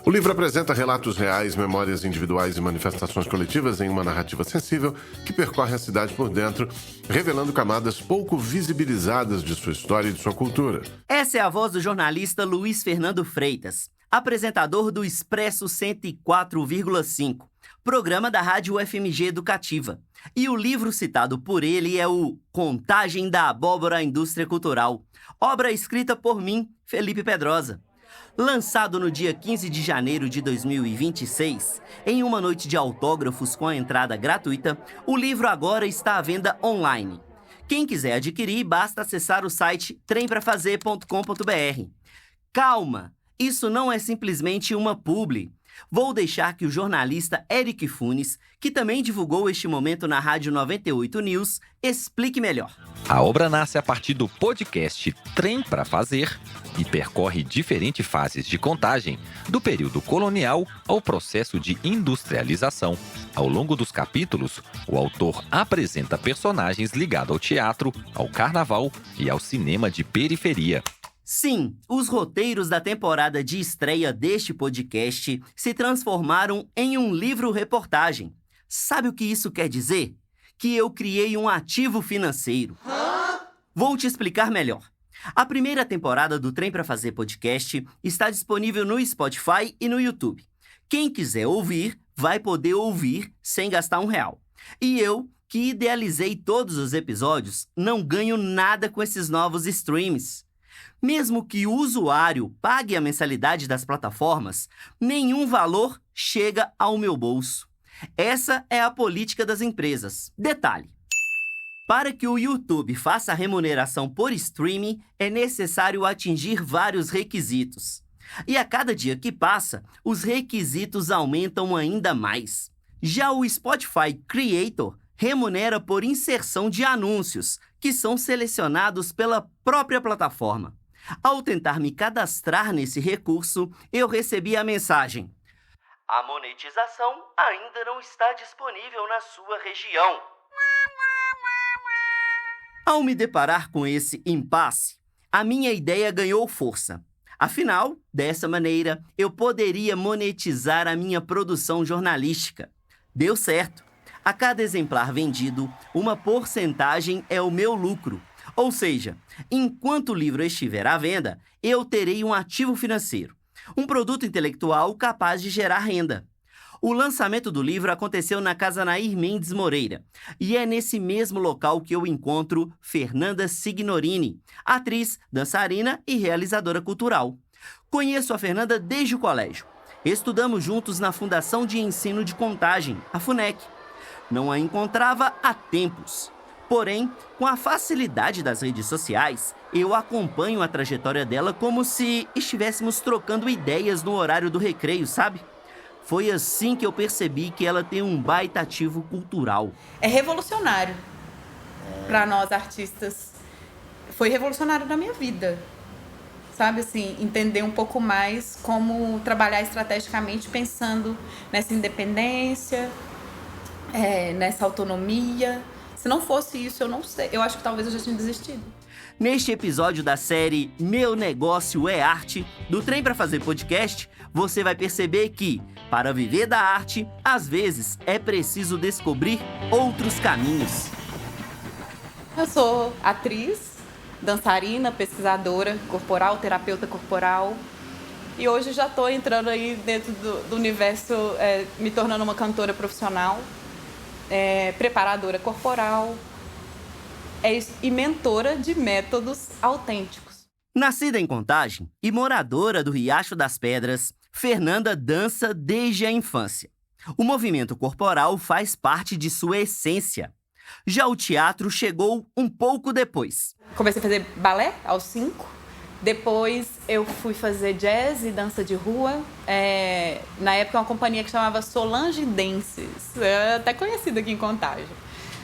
O livro apresenta relatos reais, memórias individuais e manifestações coletivas em uma narrativa sensível que percorre a cidade por dentro, revelando camadas pouco visibilizadas de sua história e de sua cultura. Essa é a voz do jornalista Luiz Fernando Freitas, apresentador do Expresso 104,5, programa da Rádio UFMG Educativa. E o livro citado por ele é o Contagem da Abóbora à Indústria Cultural, obra escrita por mim, Felipe Pedrosa. Lançado no dia 15 de janeiro de 2026, em uma noite de autógrafos com a entrada gratuita, o livro agora está à venda online. Quem quiser adquirir, basta acessar o site tremprafazer.com.br. Calma, isso não é simplesmente uma publi. Vou deixar que o jornalista Eric Funes, que também divulgou este momento na Rádio 98 News, explique melhor. A obra nasce a partir do podcast Trem para Fazer e percorre diferentes fases de contagem, do período colonial ao processo de industrialização. Ao longo dos capítulos, o autor apresenta personagens ligados ao teatro, ao carnaval e ao cinema de periferia. Sim, os roteiros da temporada de estreia deste podcast se transformaram em um livro-reportagem. Sabe o que isso quer dizer? Que eu criei um ativo financeiro. Vou te explicar melhor. A primeira temporada do Trem para Fazer podcast está disponível no Spotify e no YouTube. Quem quiser ouvir, vai poder ouvir sem gastar R$1. E eu, que idealizei todos os episódios, não ganho nada com esses novos streams. Mesmo que o usuário pague a mensalidade das plataformas, nenhum valor chega ao meu bolso. Essa é a política das empresas. Detalhe: para que o YouTube faça a remuneração por streaming, é necessário atingir vários requisitos. E a cada dia que passa, os requisitos aumentam ainda mais. Já o Spotify Creator remunera por inserção de anúncios, que são selecionados pela própria plataforma. Ao tentar me cadastrar nesse recurso, eu recebi a mensagem: a monetização ainda não está disponível na sua região. Ao me deparar com esse impasse, a minha ideia ganhou força. Afinal, dessa maneira, eu poderia monetizar a minha produção jornalística. Deu certo. A cada exemplar vendido, uma porcentagem é o meu lucro. Ou seja, enquanto o livro estiver à venda, eu terei um ativo financeiro, um produto intelectual capaz de gerar renda. O lançamento do livro aconteceu na Casa Nair Mendes Moreira, e é nesse mesmo local que eu encontro Fernanda Signorini, atriz, dançarina e realizadora cultural. Conheço a Fernanda desde o colégio. Estudamos juntos na Fundação de Ensino de Contagem, a FUNEC. Não a encontrava há tempos. Porém, com a facilidade das redes sociais, eu acompanho a trajetória dela como se estivéssemos trocando ideias no horário do recreio, sabe? Foi assim que eu percebi que ela tem um baita ativo cultural. É revolucionário para nós artistas. Foi revolucionário na minha vida. Sabe, assim, entender um pouco mais como trabalhar estrategicamente pensando nessa independência, nessa autonomia. Se não fosse isso, eu não sei. Eu acho que talvez eu já tinha desistido. Neste episódio da série Meu Negócio é Arte, do Trem para Fazer podcast, você vai perceber que, para viver da arte, às vezes é preciso descobrir outros caminhos. Eu sou atriz, dançarina, pesquisadora corporal, terapeuta corporal. E hoje já estou entrando aí dentro do universo, me tornando uma cantora profissional. Preparadora corporal e mentora de métodos autênticos. Nascida em Contagem e moradora do Riacho das Pedras, Fernanda dança desde a infância. O movimento corporal faz parte de sua essência. Já o teatro chegou um pouco depois. Comecei a fazer balé aos 5. Depois eu fui fazer jazz e dança de rua. Na época, uma companhia que chamava Solange Dances. Até conhecida aqui em Contagem.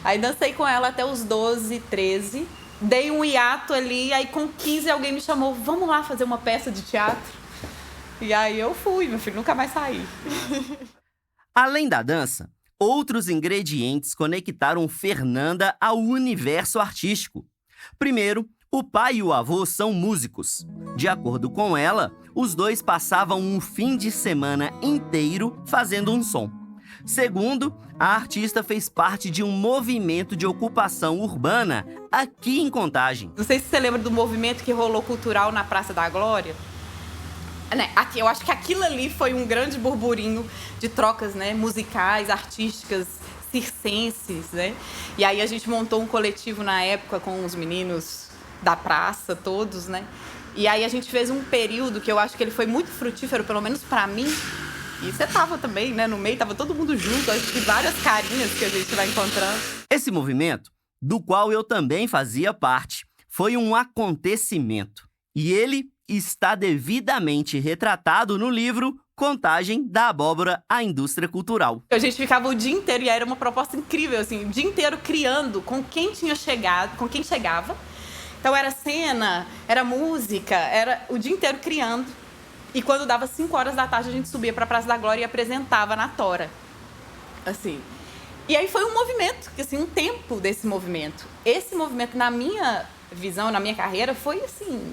Aí dancei com ela até os 12, 13. Dei um hiato ali, aí com 15 alguém me chamou, vamos lá fazer uma peça de teatro? E aí eu fui, meu filho, nunca mais saí. Além da dança, outros ingredientes conectaram Fernanda ao universo artístico. Primeiro, O pai e o avô são músicos. De acordo com ela, os dois passavam um fim de semana inteiro fazendo um som. Segundo, a artista fez parte de um movimento de ocupação urbana aqui em Contagem. Não sei se você lembra do movimento que rolou cultural na Praça da Glória. Eu acho que aquilo ali foi um grande burburinho de trocas, né, musicais, artísticas, circenses, né? E aí a gente montou um coletivo na época com os meninos da praça, todos, né? E aí a gente fez um período que eu acho que ele foi muito frutífero, pelo menos pra mim. E você tava também, né, no meio, tava todo mundo junto, acho que várias carinhas que a gente vai encontrando. Esse movimento, do qual eu também fazia parte, foi um acontecimento. E ele está devidamente retratado no livro Contagem da Abóbora à Indústria Cultural. A gente ficava o dia inteiro, e era uma proposta incrível, assim, o dia inteiro criando com quem tinha chegado, com quem chegava. Então era cena, era música, era o dia inteiro criando. E quando dava 5 horas da tarde, a gente subia para a Praça da Glória e apresentava na Tora. Assim. E aí foi um movimento, assim, um tempo desse movimento. Esse movimento, na minha visão, na minha carreira, foi assim,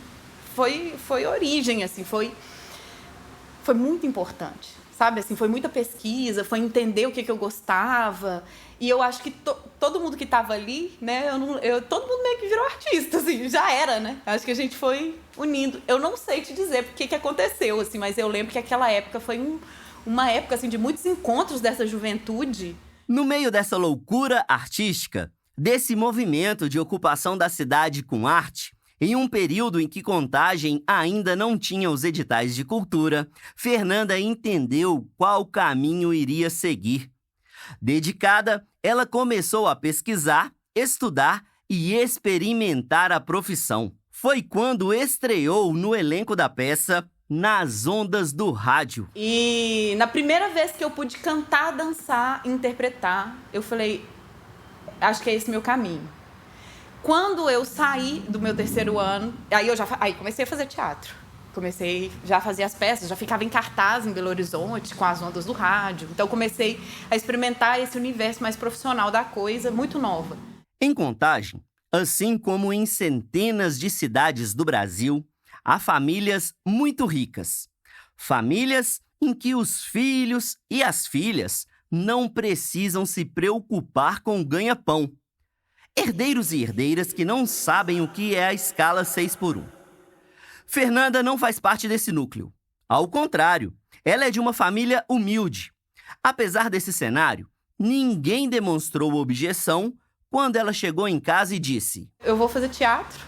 foi origem, assim, foi muito importante, sabe? Assim, foi muita pesquisa, foi entender o que eu gostava. E eu acho que todo mundo que estava ali, né, todo mundo meio que virou artista, assim, já era, né? Acho que a gente foi unindo. Eu não sei te dizer porque que aconteceu, assim, mas eu lembro que aquela época foi uma época, assim, de muitos encontros dessa juventude. No meio dessa loucura artística, desse movimento de ocupação da cidade com arte, em um período em que Contagem ainda não tinha os editais de cultura, Fernanda entendeu qual caminho iria seguir. Dedicada, ela começou a pesquisar, estudar e experimentar a profissão. Foi quando estreou no elenco da peça Nas Ondas do Rádio. E na primeira vez que eu pude cantar, dançar, interpretar, eu falei, acho que é esse meu caminho. Quando eu saí do meu 3º ano, aí comecei a fazer teatro. Comecei já a fazer as peças, já ficava em cartaz em Belo Horizonte com as ondas do rádio. Então comecei a experimentar esse universo mais profissional da coisa, muito nova. Em Contagem, assim como em centenas de cidades do Brasil, há famílias muito ricas. Famílias em que os filhos e as filhas não precisam se preocupar com o ganha-pão. Herdeiros e herdeiras que não sabem o que é a escala 6x1. Fernanda não faz parte desse núcleo. Ao contrário, ela é de uma família humilde. Apesar desse cenário, ninguém demonstrou objeção quando ela chegou em casa e disse: eu vou fazer teatro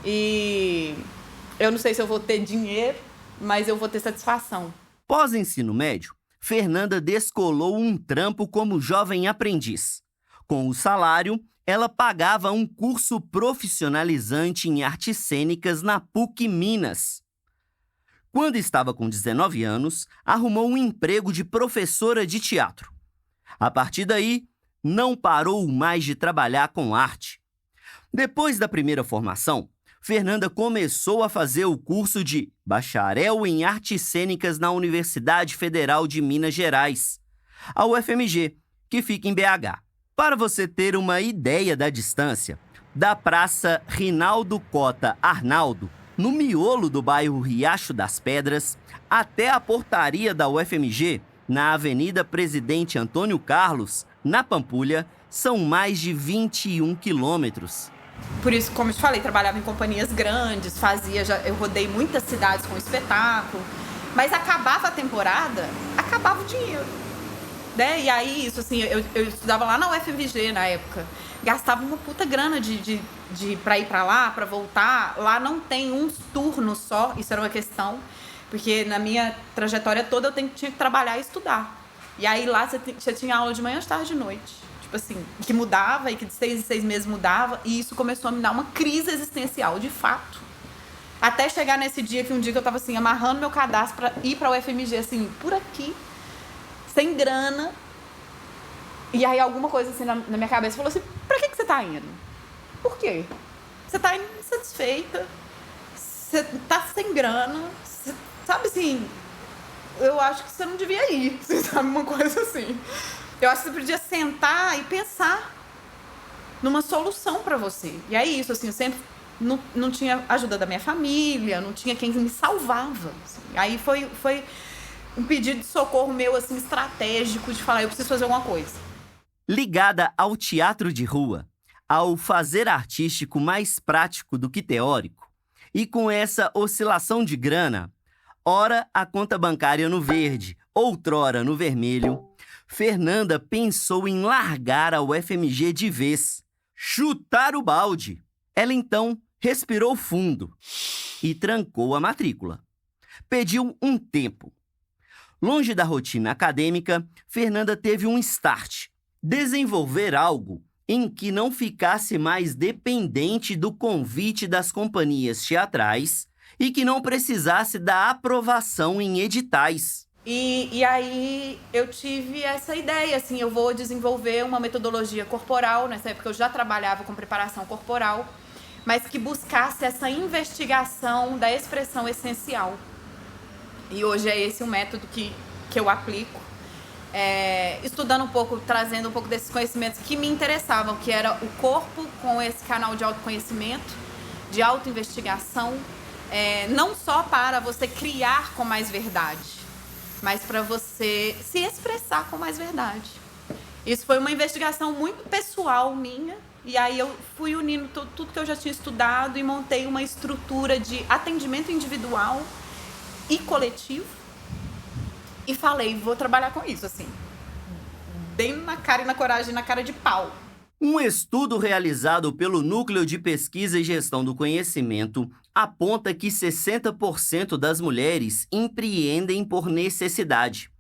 e eu não sei se eu vou ter dinheiro, mas eu vou ter satisfação. Pós-ensino médio, Fernanda descolou um trampo como jovem aprendiz. Com o salário, ela pagava um curso profissionalizante em artes cênicas na PUC Minas. Quando estava com 19 anos, arrumou um emprego de professora de teatro. A partir daí, não parou mais de trabalhar com arte. Depois da primeira formação, Fernanda começou a fazer o curso de Bacharel em Artes Cênicas na Universidade Federal de Minas Gerais, a UFMG, que fica em BH. Para você ter uma ideia da distância, da Praça Rinaldo Cota Arnaldo, no miolo do bairro Riacho das Pedras, até a portaria da UFMG, na Avenida Presidente Antônio Carlos, na Pampulha, são mais de 21 quilômetros. Por isso, como eu te falei, trabalhava em companhias grandes, eu rodei muitas cidades com espetáculo, mas acabava a temporada, acabava o dinheiro. Né? E aí, isso assim, eu estudava lá na UFMG na época, gastava uma puta grana pra ir pra lá, pra voltar. Lá não tem uns turnos só, isso era uma questão, porque na minha trajetória toda eu tinha que trabalhar e estudar. E aí lá você tinha aula de manhã, de tarde e de noite. Tipo assim, que mudava e que de 6 em 6 meses mudava, e isso começou a me dar uma crise existencial, de fato. Até chegar nesse dia que eu tava assim, amarrando meu cadastro pra ir pra UFMG, assim, por aqui, sem grana. E aí alguma coisa assim na minha cabeça falou assim, pra que você tá indo? Por quê? Você tá indo insatisfeita, você tá sem grana, sabe assim, eu acho que você não devia ir, sabe, uma coisa assim. Eu acho que você podia sentar e pensar numa solução pra você. E é isso, assim, eu sempre não tinha ajuda da minha família, não tinha quem me salvava. Assim. Aí foi um pedido de socorro meu, assim, estratégico, de falar, eu preciso fazer alguma coisa. Ligada ao teatro de rua, ao fazer artístico mais prático do que teórico, e com essa oscilação de grana, ora a conta bancária no verde, outrora no vermelho, Fernanda pensou em largar a UFMG de vez, chutar o balde. Ela então respirou fundo e trancou a matrícula. Pediu um tempo. Longe da rotina acadêmica, Fernanda teve um start: desenvolver algo em que não ficasse mais dependente do convite das companhias teatrais e que não precisasse da aprovação em editais. E aí eu tive essa ideia, assim, eu vou desenvolver uma metodologia corporal. Nessa época eu já trabalhava com preparação corporal, mas que buscasse essa investigação da expressão essencial. E hoje é esse o método que eu aplico. Estudando um pouco, trazendo um pouco desses conhecimentos que me interessavam, que era o corpo com esse canal de autoconhecimento, de autoinvestigação, não só para você criar com mais verdade, mas para você se expressar com mais verdade. Isso foi uma investigação muito pessoal minha, e aí eu fui unindo tudo que eu já tinha estudado e montei uma estrutura de atendimento individual e coletivo. E falei, vou trabalhar com isso, assim, bem na cara e na coragem, na cara de pau. Um estudo realizado pelo Núcleo de Pesquisa e Gestão do Conhecimento aponta que 60% das mulheres empreendem por necessidade.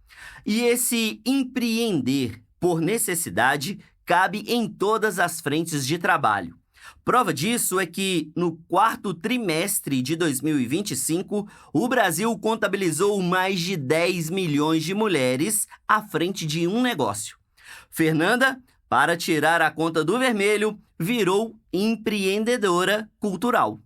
E esse empreender por necessidade cabe em todas as frentes de trabalho. Prova disso é que, no quarto trimestre de 2025, o Brasil contabilizou mais de 10 milhões de mulheres à frente de um negócio. Fernanda, para tirar a conta do vermelho, virou empreendedora cultural.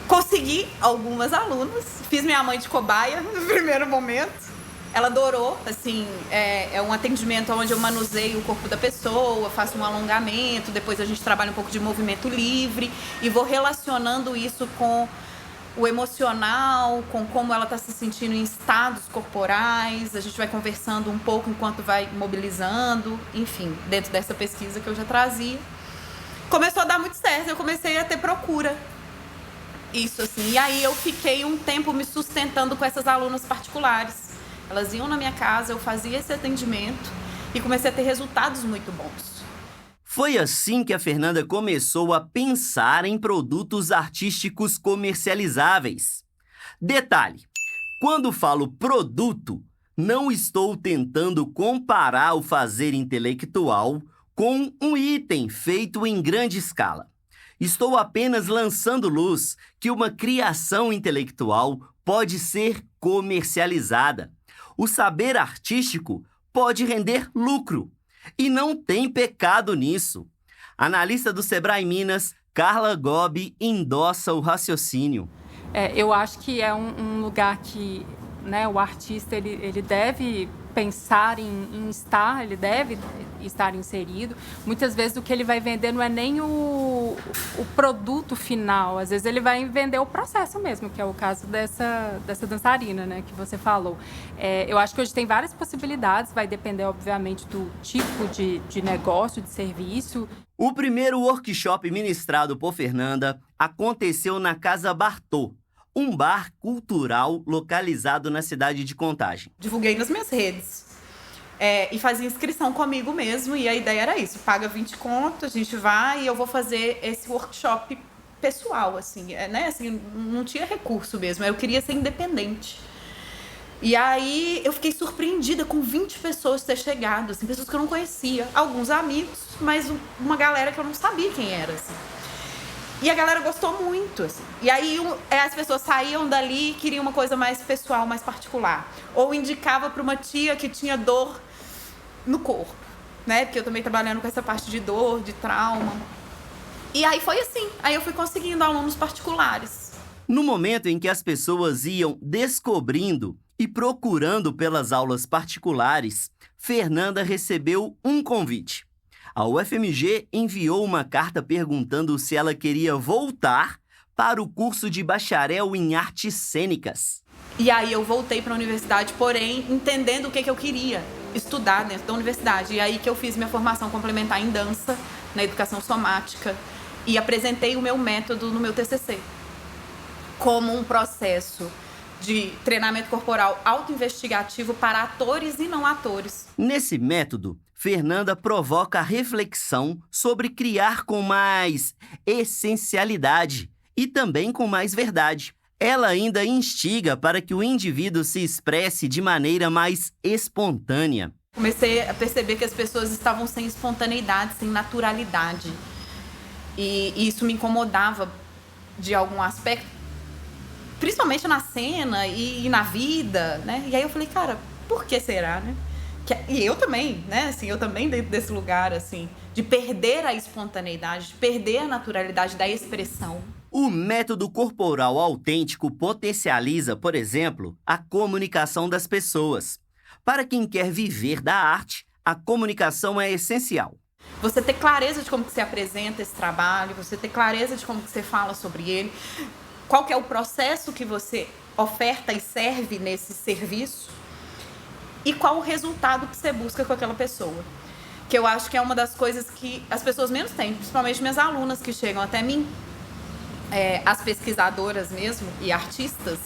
Consegui algumas alunas, fiz minha mãe de cobaia no primeiro momento. Ela adorou, assim, é um atendimento onde eu manuseio o corpo da pessoa, faço um alongamento, depois a gente trabalha um pouco de movimento livre e vou relacionando isso com o emocional, com como ela está se sentindo em estados corporais. A gente vai conversando um pouco enquanto vai mobilizando, enfim, dentro dessa pesquisa que eu já trazia. Começou a dar muito certo, eu comecei a ter procura. Isso, assim, e aí eu fiquei um tempo me sustentando com essas alunas particulares. Elas iam na minha casa, eu fazia esse atendimento e comecei a ter resultados muito bons. Foi assim que a Fernanda começou a pensar em produtos artísticos comercializáveis. Detalhe, quando falo produto, não estou tentando comparar o fazer intelectual com um item feito em grande escala. Estou apenas lançando luz que uma criação intelectual pode ser comercializada. O saber artístico pode render lucro. E não tem pecado nisso. Analista do Sebrae Minas, Carla Gobi, endossa o raciocínio. Eu acho que é um lugar que, né, o artista ele deve pensar em estar, ele deve estar inserido. Muitas vezes o que ele vai vender não é nem o produto final, às vezes ele vai vender o processo mesmo, que é o caso dessa dançarina, né, que você falou. Eu acho que hoje tem várias possibilidades, vai depender, obviamente, do tipo de negócio, de serviço. O primeiro workshop ministrado por Fernanda aconteceu na Casa Bartô, um bar cultural localizado na cidade de Contagem. Divulguei nas minhas redes e fazia inscrição comigo mesmo, e a ideia era isso: paga 20 conto, a gente vai e eu vou fazer esse workshop pessoal, assim, né? Assim, não tinha recurso mesmo, eu queria ser independente. E aí eu fiquei surpreendida com 20 pessoas ter chegado, assim, pessoas que eu não conhecia, alguns amigos, mas uma galera que eu não sabia quem era, assim. E a galera gostou muito, assim. E aí as pessoas saíam dali e queriam uma coisa mais pessoal, mais particular. Ou indicava para uma tia que tinha dor no corpo, né? Porque eu também trabalhando com essa parte de dor, de trauma. E aí foi assim. Aí eu fui conseguindo alunos particulares. No momento em que as pessoas iam descobrindo e procurando pelas aulas particulares, Fernanda recebeu um convite. A UFMG enviou uma carta perguntando se ela queria voltar para o curso de bacharel em artes cênicas. E aí eu voltei para a universidade, porém, entendendo o que eu queria estudar dentro da universidade. E aí que eu fiz minha formação complementar em dança, na educação somática, e apresentei o meu método no meu TCC, como um processo de treinamento corporal autoinvestigativo para atores e não atores. Nesse método, Fernanda provoca a reflexão sobre criar com mais essencialidade e também com mais verdade. Ela ainda instiga para que o indivíduo se expresse de maneira mais espontânea. Comecei a perceber que as pessoas estavam sem espontaneidade, sem naturalidade. E isso me incomodava de algum aspecto, principalmente na cena e na vida, né? E aí eu falei, cara, por que será, né? E eu também, né? Assim, eu também dentro desse lugar, assim, de perder a espontaneidade, de perder a naturalidade da expressão. O método corporal autêntico potencializa, por exemplo, a comunicação das pessoas. Para quem quer viver da arte, a comunicação é essencial. Você ter clareza de como que você apresenta esse trabalho, você ter clareza de como que você fala sobre ele, qual que é o processo que você oferta e serve nesse serviço e qual o resultado que você busca com aquela pessoa. Que eu acho que é uma das coisas que as pessoas menos têm, principalmente minhas alunas que chegam até mim, as pesquisadoras mesmo e artistas,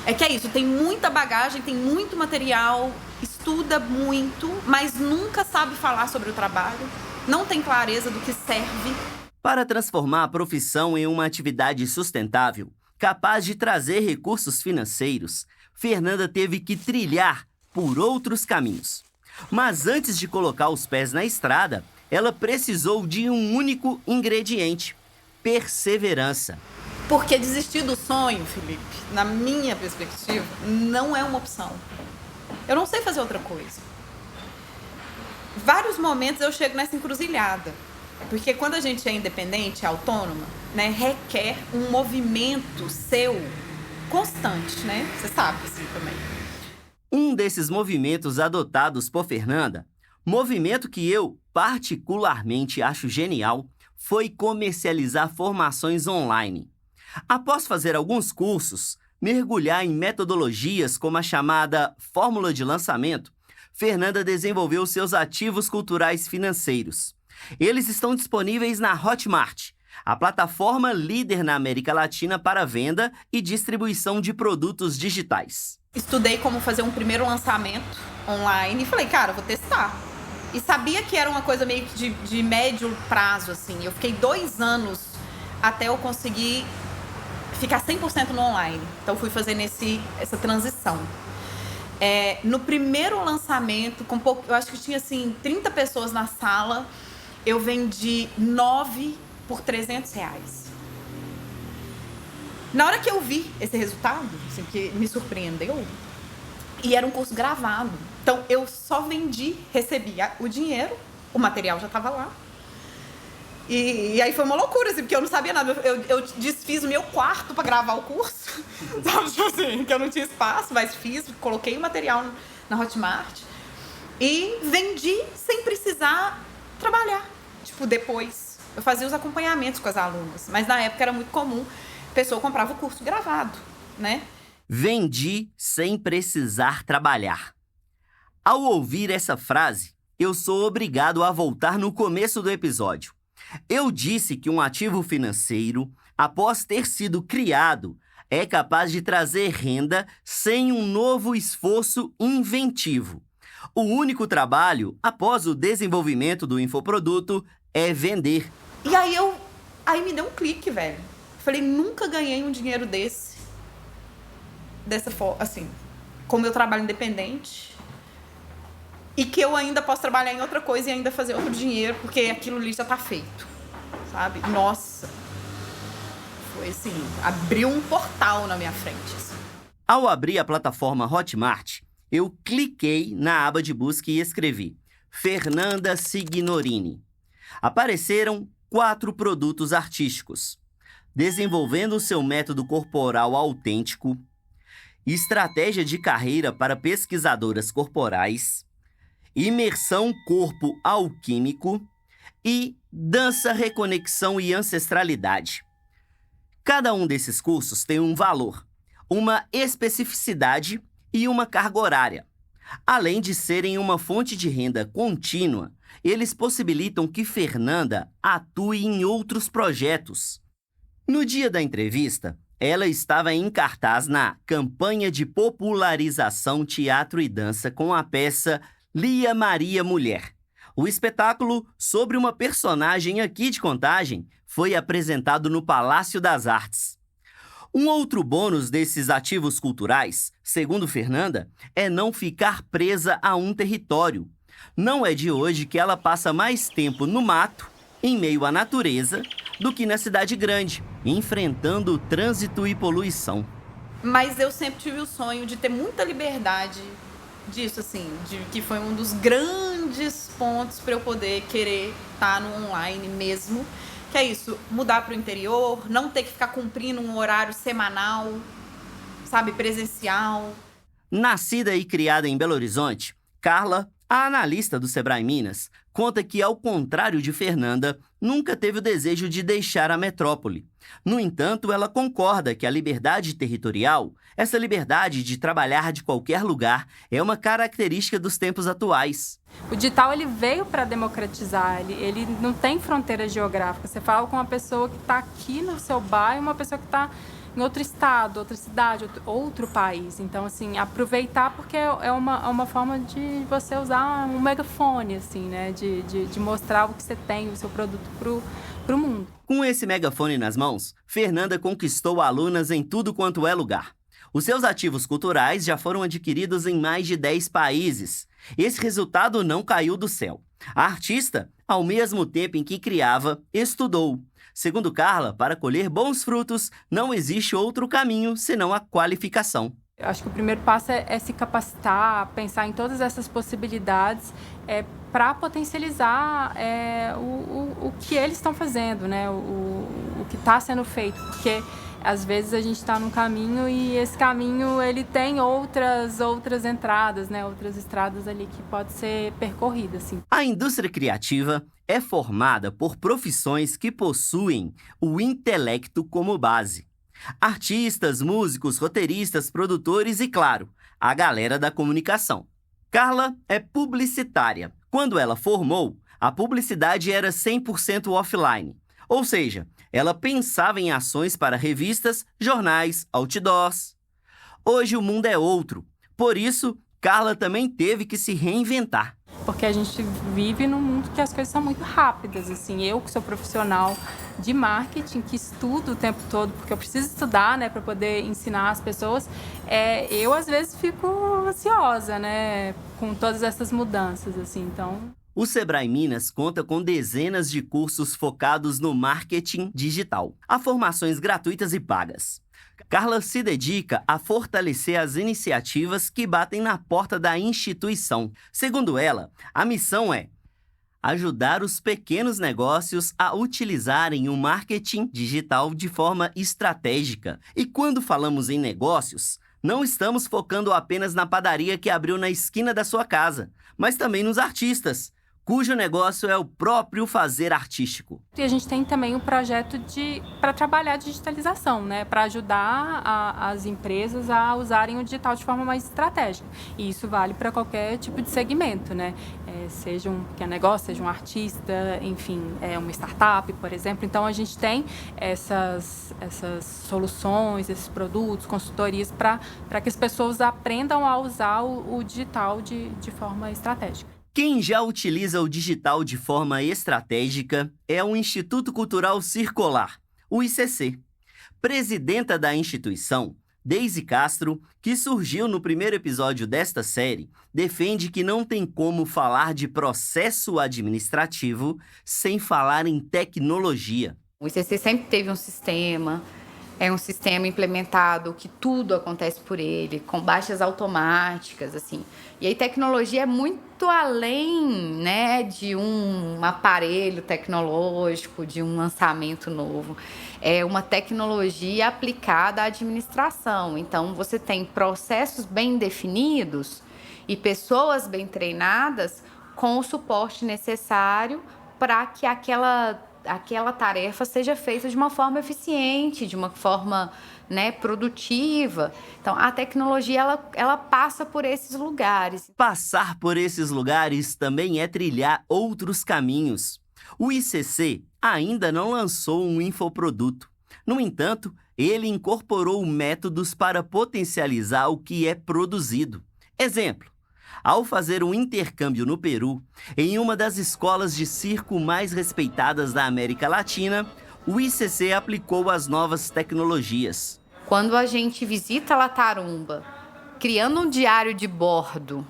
é que é isso, tem muita bagagem, tem muito material, estuda muito, mas nunca sabe falar sobre o trabalho, não tem clareza do que serve. Para transformar a profissão em uma atividade sustentável, capaz de trazer recursos financeiros, Fernanda teve que trilhar por outros caminhos. Mas antes de colocar os pés na estrada, ela precisou de um único ingrediente: perseverança. Porque desistir do sonho, Felipe, na minha perspectiva, não é uma opção. Eu não sei fazer outra coisa. Vários momentos eu chego nessa encruzilhada. Porque quando a gente é independente, autônoma, né, requer um movimento seu constante, né? Você sabe assim também. Um desses movimentos adotados por Fernanda, movimento que eu particularmente acho genial, foi comercializar formações online. Após fazer alguns cursos, mergulhar em metodologias como a chamada fórmula de lançamento, Fernanda desenvolveu seus ativos culturais financeiros. Eles estão disponíveis na Hotmart, a plataforma líder na América Latina para venda e distribuição de produtos digitais. Estudei como fazer um primeiro lançamento online e falei, cara, vou testar. E sabia que era uma coisa meio que de médio prazo, assim. Eu fiquei 2 anos até eu conseguir ficar 100% no online. Então, fui fazendo essa transição. No primeiro lançamento, eu acho que tinha, assim, 30 pessoas na sala, eu vendi 9 por R$300. Na hora que eu vi esse resultado, assim, que me surpreendeu, e era um curso gravado. Então, eu só vendi, recebia o dinheiro, o material já estava lá. E aí foi uma loucura, assim, porque eu não sabia nada. Eu desfiz o meu quarto para gravar o curso, sabe, tipo assim, que eu não tinha espaço, mas coloquei o material na Hotmart e vendi sem precisar trabalhar. Tipo, depois, eu fazia os acompanhamentos com as alunas, mas na época era muito comum, a pessoa comprava o curso gravado, né? Vendi sem precisar trabalhar. Ao ouvir essa frase, eu sou obrigado a voltar no começo do episódio. Eu disse que um ativo financeiro, após ter sido criado, é capaz de trazer renda sem um novo esforço inventivo. O único trabalho, após o desenvolvimento do infoproduto, é vender. E aí me deu um clique, velho. Falei, nunca ganhei um dinheiro dessa forma, assim, com o meu trabalho independente. E que eu ainda posso trabalhar em outra coisa e ainda fazer outro dinheiro, porque aquilo ali já tá feito, sabe? Nossa, foi assim, abriu um portal na minha frente. Assim. Ao abrir a plataforma Hotmart, eu cliquei na aba de busca e escrevi Fernanda Signorini. Apareceram 4 produtos artísticos: desenvolvendo seu método corporal autêntico, estratégia de carreira para pesquisadoras corporais, imersão corpo alquímico e dança, reconexão e ancestralidade. Cada um desses cursos tem um valor, uma especificidade e uma carga horária. Além de serem uma fonte de renda contínua, eles possibilitam que Fernanda atue em outros projetos. No dia da entrevista, ela estava em cartaz na campanha de popularização Teatro e Dança com a peça Lia Maria Mulher. O espetáculo sobre uma personagem aqui de Contagem foi apresentado no Palácio das Artes. Um outro bônus desses ativos culturais, segundo Fernanda, é não ficar presa a um território. Não é de hoje que ela passa mais tempo no mato, em meio à natureza, do que na cidade grande, enfrentando o trânsito e poluição. Mas eu sempre tive o sonho de ter muita liberdade disso, assim, que foi um dos grandes pontos para eu poder querer estar no online mesmo. Que é isso, mudar para o interior, não ter que ficar cumprindo um horário semanal, sabe, presencial. Nascida e criada em Belo Horizonte, Carla, a analista do Sebrae Minas, conta que, ao contrário de Fernanda, nunca teve o desejo de deixar a metrópole. No entanto, ela concorda que a liberdade territorial, essa liberdade de trabalhar de qualquer lugar, é uma característica dos tempos atuais. O digital ele veio para democratizar, ele não tem fronteira geográfica. Você fala com uma pessoa que está aqui no seu bairro, uma pessoa que está em outro estado, outra cidade, outro país. Então, assim, aproveitar porque é uma forma de você usar um megafone, assim, né? De mostrar o que você tem, o seu produto pro mundo. Com esse megafone nas mãos, Fernanda conquistou alunas em tudo quanto é lugar. Os seus ativos culturais já foram adquiridos em mais de 10 países. Esse resultado não caiu do céu. A artista, ao mesmo tempo em que criava, estudou. Segundo Carla, para colher bons frutos, não existe outro caminho senão a qualificação. Eu acho que o primeiro passo é se capacitar, pensar em todas essas possibilidades para potencializar o que eles estão fazendo, né? O que está sendo feito, porque às vezes a gente está num caminho e esse caminho ele tem outras entradas, né? Outras estradas ali que pode ser percorrida, assim. A indústria criativa é formada por profissões que possuem o intelecto como base. Artistas, músicos, roteiristas, produtores e, claro, a galera da comunicação. Carla é publicitária. Quando ela formou, a publicidade era 100% offline. Ou seja, ela pensava em ações para revistas, jornais, outdoors. Hoje o mundo é outro. Por isso, Carla também teve que se reinventar. Porque a gente vive num mundo que as coisas são muito rápidas, assim. Eu, que sou profissional de marketing, que estudo o tempo todo, porque eu preciso estudar, né, para poder ensinar as pessoas, eu, às vezes, fico ansiosa, né, com todas essas mudanças, assim, então... O Sebrae Minas conta com dezenas de cursos focados no marketing digital. Há formações gratuitas e pagas. Carla se dedica a fortalecer as iniciativas que batem na porta da instituição. Segundo ela, a missão é ajudar os pequenos negócios a utilizarem o marketing digital de forma estratégica. E quando falamos em negócios, não estamos focando apenas na padaria que abriu na esquina da sua casa, mas também nos artistas, cujo negócio é o próprio fazer artístico. E a gente tem também um projeto para trabalhar a digitalização, né? Para ajudar as empresas a usarem o digital de forma mais estratégica. E isso vale para qualquer tipo de segmento, né? Seja um pequeno negócio, seja um artista, enfim, uma startup, por exemplo. Então, a gente tem essas soluções, esses produtos, consultorias para que as pessoas aprendam a usar o digital de forma estratégica. Quem já utiliza o digital de forma estratégica é o Instituto Cultural Circular, o ICC. Presidenta da instituição, Deise Castro, que surgiu no primeiro episódio desta série, defende que não tem como falar de processo administrativo sem falar em tecnologia. O ICC sempre teve um sistema, é um sistema implementado que tudo acontece por ele, com baixas automáticas, assim. E aí tecnologia é muito além, né, de um aparelho tecnológico, de um lançamento novo. É uma tecnologia aplicada à administração. Então, você tem processos bem definidos e pessoas bem treinadas com o suporte necessário para que aquela aquela tarefa seja feita de uma forma eficiente, de uma forma, né, produtiva. Então, a tecnologia, ela passa por esses lugares. Passar por esses lugares também é trilhar outros caminhos. O ICC ainda não lançou um infoproduto. No entanto, ele incorporou métodos para potencializar o que é produzido. Exemplo: ao fazer um intercâmbio no Peru, em uma das escolas de circo mais respeitadas da América Latina, o ICC aplicou as novas tecnologias. Quando a gente visita La Tarumba, criando um diário de bordo,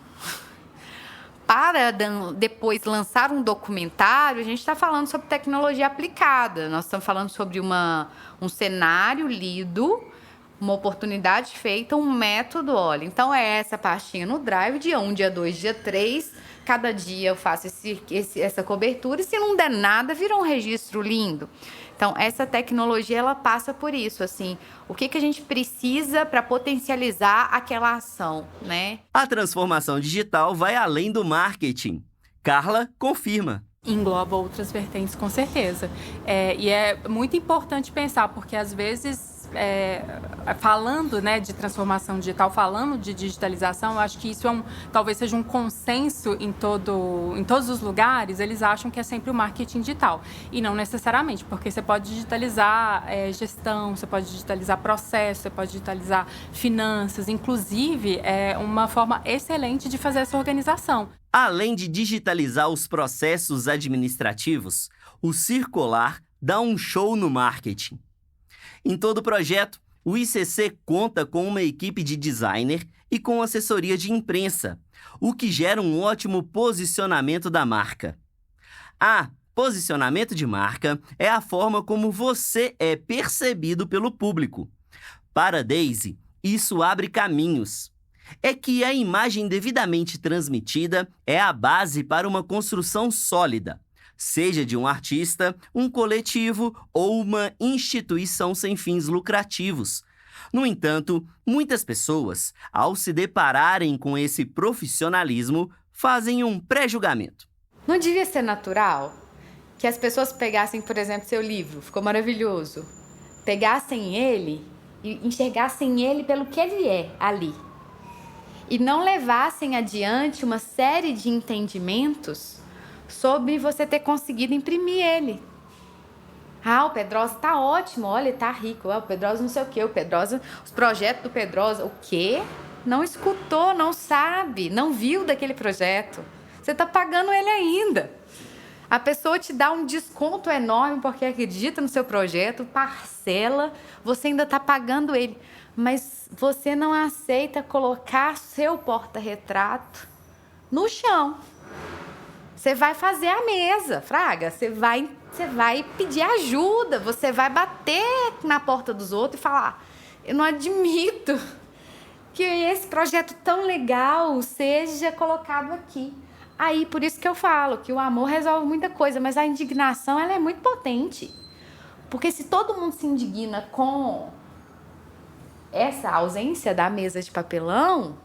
para depois lançar um documentário, a gente está falando sobre tecnologia aplicada. Nós estamos falando sobre um cenário lido, uma oportunidade feita, um método. Olha, então é essa pastinha no Drive, dia 1, dia 2, dia 3. Cada dia eu faço essa cobertura e se não der nada, vira um registro lindo. Então, essa tecnologia, ela passa por isso, assim, o que a gente precisa para potencializar aquela ação, né? A transformação digital vai além do marketing. Carla confirma. Engloba outras vertentes, com certeza. E é muito importante pensar, porque às vezes, falando, né, de transformação digital, falando de digitalização, eu acho que isso talvez seja um consenso em todos os lugares. Eles acham que é sempre o marketing digital. E não necessariamente, porque você pode digitalizar gestão, você pode digitalizar processo, você pode digitalizar finanças. Inclusive, é uma forma excelente de fazer essa organização. Além de digitalizar os processos administrativos, o Circular dá um show no marketing. Em todo o projeto, o ICC conta com uma equipe de designer e com assessoria de imprensa, o que gera um ótimo posicionamento da marca. Posicionamento de marca é a forma como você é percebido pelo público. Para Daisy, isso abre caminhos. É que a imagem devidamente transmitida é a base para uma construção sólida, seja de um artista, um coletivo ou uma instituição sem fins lucrativos. No entanto, muitas pessoas, ao se depararem com esse profissionalismo, fazem um pré-julgamento. Não devia ser natural que as pessoas pegassem, por exemplo, seu livro, ficou maravilhoso, pegassem ele e enxergassem ele pelo que ele é ali. E não levassem adiante uma série de entendimentos sobre você ter conseguido imprimir ele. O Pedrosa tá ótimo, olha, ele tá rico. O Pedrosa não sei o quê, o Pedrosa, os projetos do Pedrosa, o quê? Não escutou, não sabe, não viu daquele projeto. Você tá pagando ele ainda. A pessoa te dá um desconto enorme porque acredita no seu projeto, parcela, você ainda tá pagando ele. Mas você não aceita colocar seu porta-retrato no chão. Você vai fazer a mesa, Fraga. Você vai pedir ajuda. Você vai bater na porta dos outros e falar: eu não admito que esse projeto tão legal seja colocado aqui. Aí, por isso que eu falo que o amor resolve muita coisa, mas a indignação, ela é muito potente. Porque se todo mundo se indigna com essa ausência da mesa de papelão,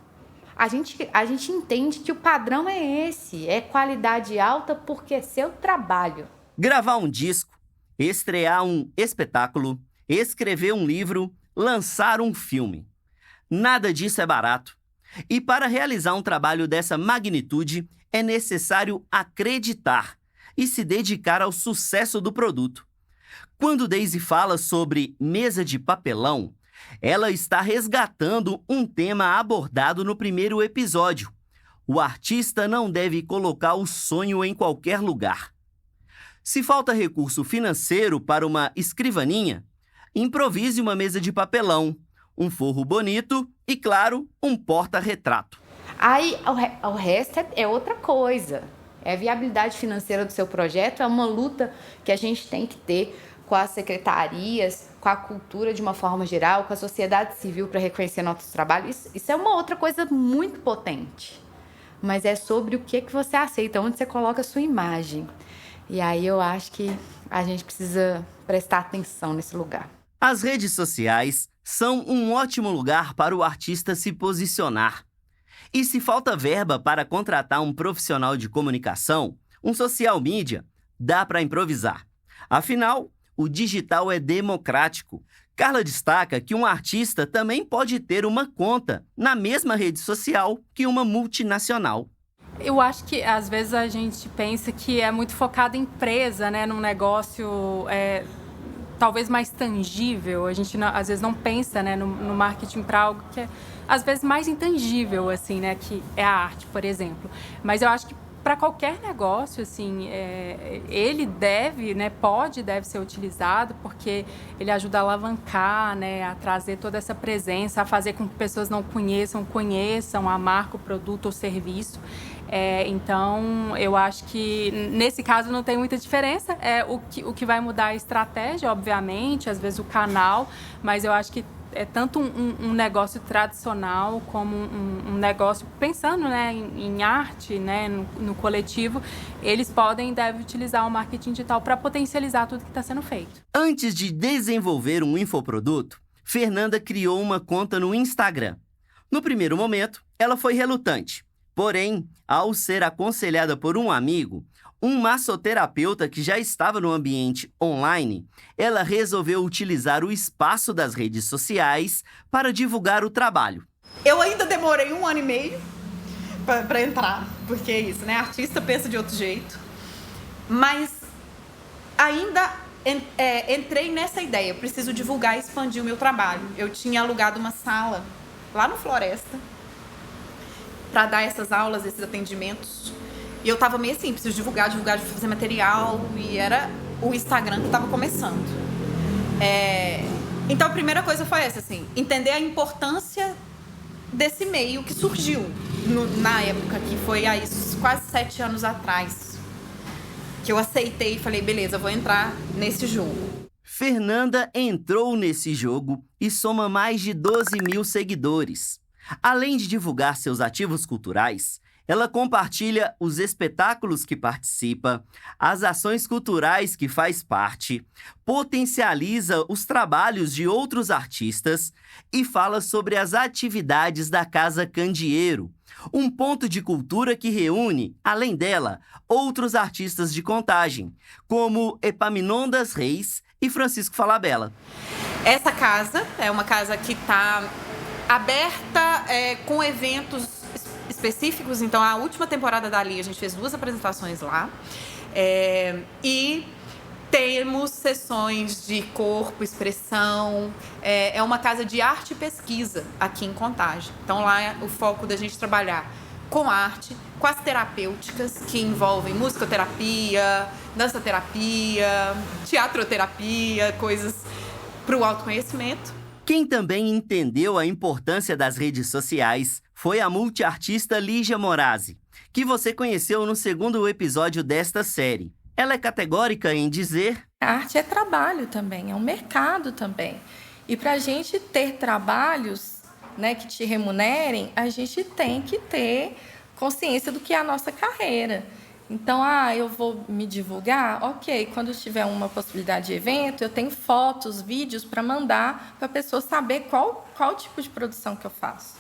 a gente entende que o padrão é esse, é qualidade alta porque é seu trabalho. Gravar um disco, estrear um espetáculo, escrever um livro, lançar um filme. Nada disso é barato. E para realizar um trabalho dessa magnitude, é necessário acreditar e se dedicar ao sucesso do produto. Quando Daisy fala sobre mesa de papelão, ela está resgatando um tema abordado no primeiro episódio. O artista não deve colocar o sonho em qualquer lugar. Se falta recurso financeiro para uma escrivaninha, improvise uma mesa de papelão, um forro bonito e, claro, um porta-retrato. Aí o resto é outra coisa. É a viabilidade financeira do seu projeto, é uma luta que a gente tem que ter com as secretarias, com a cultura de uma forma geral, com a sociedade civil para reconhecer nossos trabalhos. Isso é uma outra coisa muito potente. Mas é sobre o que você aceita, onde você coloca a sua imagem. E aí eu acho que a gente precisa prestar atenção nesse lugar. As redes sociais são um ótimo lugar para o artista se posicionar. E se falta verba para contratar um profissional de comunicação, um social media, dá para improvisar. Afinal, o digital é democrático. Carla destaca que um artista também pode ter uma conta na mesma rede social que uma multinacional. Eu acho que, às vezes, a gente pensa que é muito focado em empresa, né? Num negócio talvez mais tangível. A gente, às vezes, não pensa, né, no marketing para algo que é, às vezes, mais intangível, assim, né? Que é a arte, por exemplo. Mas eu acho que para qualquer negócio, assim, ele deve ser utilizado porque ele ajuda a alavancar, né, a trazer toda essa presença, a fazer com que pessoas não conheçam a marca, o produto ou serviço. Então, eu acho que nesse caso não tem muita diferença. O que vai mudar a estratégia, obviamente, às vezes o canal, mas eu acho que é tanto um negócio tradicional como um negócio pensando, né, em arte, né, no coletivo, eles podem e devem utilizar o marketing digital para potencializar tudo que está sendo feito. Antes de desenvolver um infoproduto, Fernanda criou uma conta no Instagram. No primeiro momento, ela foi relutante. Porém, ao ser aconselhada por um amigo, um massoterapeuta que já estava no ambiente online, ela resolveu utilizar o espaço das redes sociais para divulgar o trabalho. Eu ainda demorei 1 ano e meio para entrar, porque é isso, né? Artista pensa de outro jeito. Mas ainda entrei nessa ideia, eu preciso divulgar e expandir o meu trabalho. Eu tinha alugado uma sala lá no Floresta para dar essas aulas, esses atendimentos. E eu tava meio assim, preciso divulgar, fazer material. E era o Instagram que tava começando. Então a primeira coisa foi essa, assim, entender a importância desse meio que surgiu na época, que foi há quase 7 anos atrás. Que eu aceitei e falei, beleza, vou entrar nesse jogo. Fernanda entrou nesse jogo e soma mais de 12 mil seguidores. Além de divulgar seus ativos culturais, ela compartilha os espetáculos que participa, as ações culturais que faz parte, potencializa os trabalhos de outros artistas e fala sobre as atividades da Casa Candeeiro, um ponto de cultura que reúne, além dela, outros artistas de Contagem, como Epaminondas Reis e Francisco Falabella. Essa casa é uma casa que está aberta com eventos específicos. Então, a última temporada da Ali, a gente fez 2 apresentações lá. E temos sessões de corpo, expressão. É uma casa de arte e pesquisa aqui em Contagem. Então, lá é o foco da gente trabalhar com arte, com as terapêuticas, que envolvem musicoterapia, dançoterapia, teatroterapia, coisas para o autoconhecimento. Quem também entendeu a importância das redes sociais foi a multiartista Lígia Morazzi, que você conheceu no 2º episódio desta série. Ela é categórica em dizer: a arte é trabalho também, é um mercado também. E para a gente ter trabalhos, né, que te remunerem, a gente tem que ter consciência do que é a nossa carreira. Então, eu vou me divulgar? Ok, quando tiver uma possibilidade de evento, eu tenho fotos, vídeos para mandar para a pessoa saber qual tipo de produção que eu faço.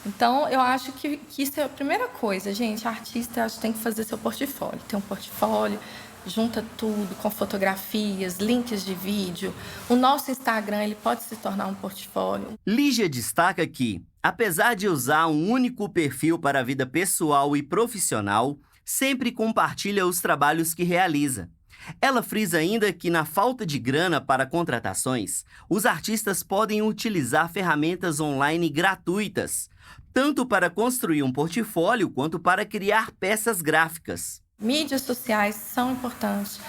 Então, eu acho que isso é a primeira coisa, gente. Artista, eu acho que tem que fazer seu portfólio. Tem um portfólio, junta tudo com fotografias, links de vídeo. O nosso Instagram, ele pode se tornar um portfólio. Lígia destaca que, apesar de usar um único perfil para a vida pessoal e profissional, sempre compartilha os trabalhos que realiza. Ela frisa ainda que, na falta de grana para contratações, os artistas podem utilizar ferramentas online gratuitas, tanto para construir um portfólio quanto para criar peças gráficas. Mídias sociais são importantes.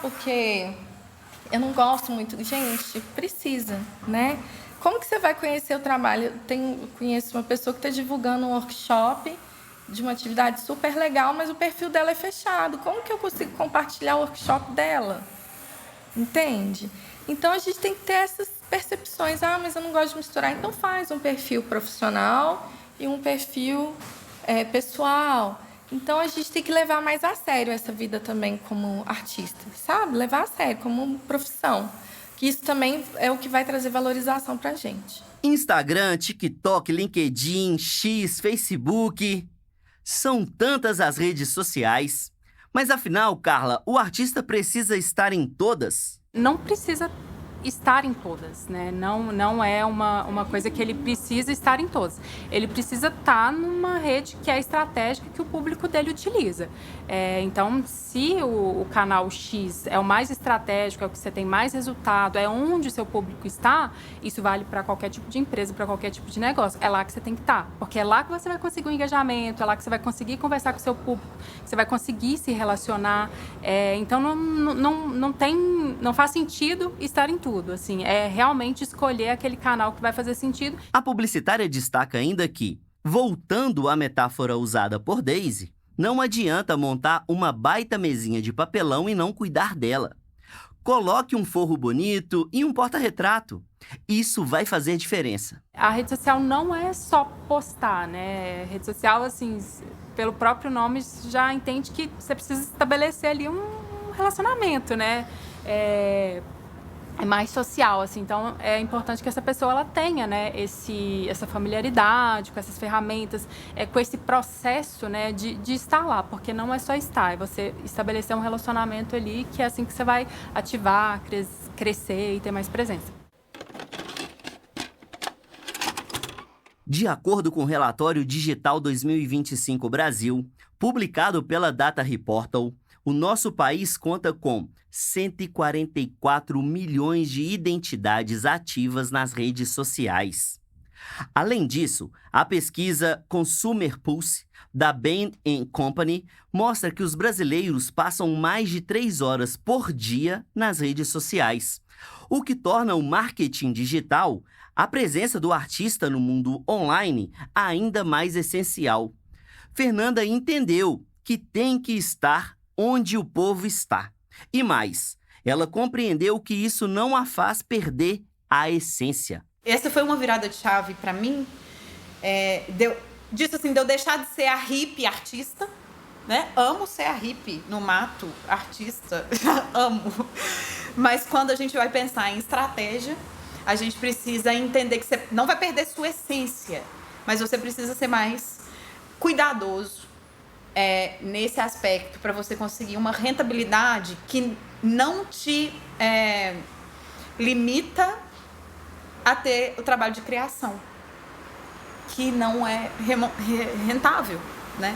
Porque eu não gosto muito. Gente, precisa, né? Como que você vai conhecer o trabalho? Eu conheço uma pessoa que está divulgando um workshop de uma atividade super legal, mas o perfil dela é fechado. Como que eu consigo compartilhar o workshop dela? Entende? Então, a gente tem que ter essas percepções. Mas eu não gosto de misturar. Então, faz um perfil profissional e um perfil pessoal. Então, a gente tem que levar mais a sério essa vida também como artista, sabe? Levar a sério como profissão. Que isso também é o que vai trazer valorização pra gente. Instagram, TikTok, LinkedIn, X, Facebook... São tantas as redes sociais, Mas afinal, Carla, o artista precisa estar em todas? Não precisa estar em todas, né? Não é uma coisa que ele precisa estar em todas. Ele precisa estar numa rede que é estratégica que o público dele utiliza. Então, se o canal X é o mais estratégico, é o que você tem mais resultado, é onde o seu público está, isso vale para qualquer tipo de empresa, para qualquer tipo de negócio. É lá que você tem que estar, porque é lá que você vai conseguir um engajamento, é lá que você vai conseguir conversar com o seu público, você vai conseguir se relacionar. Então, não faz sentido estar em tudo. Assim, é realmente escolher aquele canal que vai fazer sentido. A publicitária destaca ainda que, voltando à metáfora usada por Daisy, não adianta montar uma baita mesinha de papelão e não cuidar dela. Coloque um forro bonito e um porta-retrato. Isso vai fazer diferença. A rede social não é só postar, né? A rede social, assim, pelo próprio nome, já entende que você precisa estabelecer ali um relacionamento, né? É mais social, assim, então é importante que essa pessoa ela tenha, né, essa familiaridade com essas ferramentas, com esse processo, né, de estar lá, porque não é só estar, é você estabelecer um relacionamento ali, que é assim que você vai ativar, crescer e ter mais presença. De acordo com o relatório Digital 2025 Brasil, publicado pela Data Reportal, o nosso país conta com 144 milhões de identidades ativas nas redes sociais. Além disso, a pesquisa Consumer Pulse, da Bain & Company, mostra que os brasileiros passam mais de 3 horas por dia nas redes sociais, o que torna o marketing digital, a presença do artista no mundo online, ainda mais essencial. Fernanda entendeu que tem que estar onde o povo está. E mais, ela compreendeu que isso não a faz perder a essência. Essa foi uma virada de chave para mim, de eu deixar de ser a hippie artista, né? Amo ser a hippie no mato, artista, amo. Mas quando a gente vai pensar em estratégia, a gente precisa entender que você não vai perder sua essência, mas você precisa ser mais cuidadoso nesse aspecto, para você conseguir uma rentabilidade que não te limita a ter o trabalho de criação, que não é rentável, né?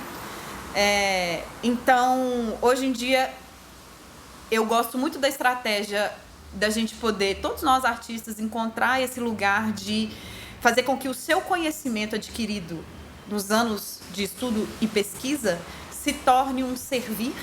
Então, hoje em dia, eu gosto muito da estratégia da gente poder, todos nós artistas, encontrar esse lugar de fazer com que o seu conhecimento adquirido nos anos de estudo e pesquisa se torne um servir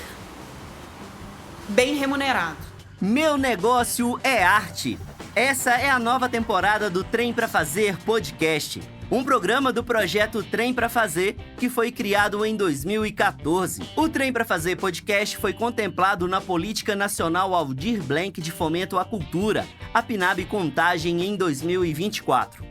bem remunerado. Meu negócio é arte. Essa é a nova temporada do Trem pra Fazer podcast, um programa do projeto Trem pra Fazer que foi criado em 2014. O Trem pra Fazer podcast foi contemplado na Política Nacional Aldir Blanc de Fomento à Cultura, a PNAB Contagem, em 2024.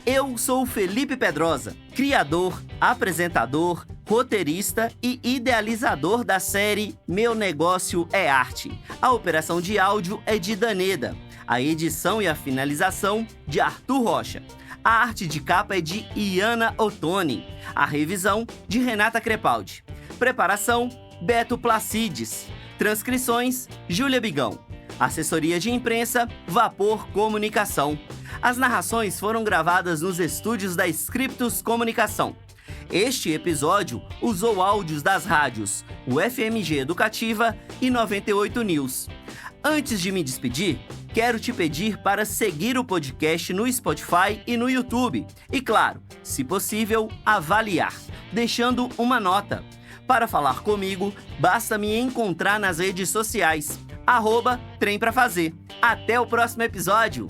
Eu sou Felipe Pedrosa, criador, apresentador, roteirista e idealizador da série Meu Negócio é Arte. A operação de áudio é de Daneda, a edição e a finalização de Arthur Rocha. A arte de capa é de Iana Ottoni, a revisão de Renata Crepaldi. Preparação, Beto Placides. Transcrições, Júlia Bigão. Assessoria de imprensa, Vapor Comunicação. As narrações foram gravadas nos estúdios da Scriptus Comunicação. Este episódio usou áudios das rádios UFMG Educativa e 98 News. Antes de me despedir, quero te pedir para seguir o podcast no Spotify e no YouTube. E claro, se possível, avaliar, deixando uma nota. Para falar comigo, basta me encontrar nas redes sociais. @Trem pra Fazer. Até o próximo episódio!